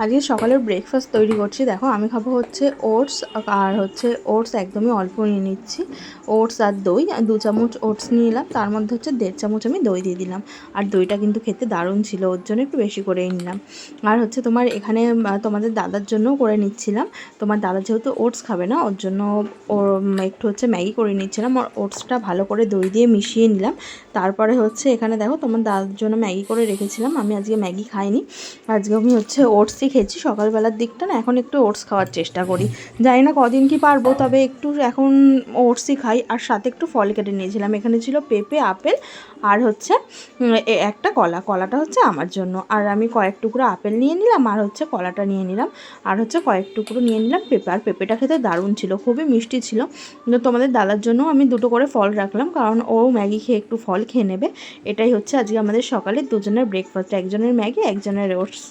আজকে সকালের ব্রেকফাস্ট তৈরি করছি। দেখো আমি খাবো হচ্ছে ওটস, আর হচ্ছে ওটস একদমই অল্প নিয়ে নিচ্ছি। ওটস আর দই, 2 চামচ ওটস নিয়ে নিলাম, তার মধ্যে হচ্ছে 1.5 চামচ আমি দই দিয়ে দিলাম। আর দইটা কিন্তু খেতে দারুণ ছিল, ওর জন্য একটু বেশি করেই নিলাম। আর হচ্ছে তোমার এখানে তোমাদের দাদার জন্যও করে নিচ্ছিলাম। তোমার দাদা যেহেতু ওটস খাবে না, ওর জন্য ওর একটু হচ্ছে ম্যাগি করে নিচ্ছিলাম। আর ওটসটা ভালো করে দই দিয়ে মিশিয়ে নিলাম। তারপরে হচ্ছে এখানে দেখো তোমার দাদার জন্য ম্যাগি করে রেখেছিলাম। আমি আজকে ম্যাগি খাইনি, আজকে আমি হচ্ছে ওটসই খেয়েছি সকালবেলার দিকটা না। এখন একটু ওটস খাওয়ার চেষ্টা করি, জানি না কদিন কি পারবো, তবে একটু এখন ওটসই খাই। আর সাথে একটু ফল কেটে নিয়েছিলাম, এখানে ছিল পেঁপে, আপেল আর হচ্ছে একটা কলাটা হচ্ছে আমার জন্য। আর আমি কয়েক টুকরো আপেল নিয়ে নিলাম, আর হচ্ছে কলাটা নিয়ে নিলাম, আর হচ্ছে কয়েক টুকরো নিয়ে নিলাম পেঁপে। আর পেঁপেটা খেতে দারুণ ছিল, খুবই মিষ্টি ছিল। কিন্তু তোমাদের দাদার জন্য আমি 2টো করে ফল রাখলাম, কারণ ও ম্যাগি খেয়ে একটু ফল খেয়ে নেবে। এটাই হচ্ছে আজকে আমাদের সকালে দুজনের ব্রেকফাস্ট, একজনের ম্যাগি একজনের ওটস।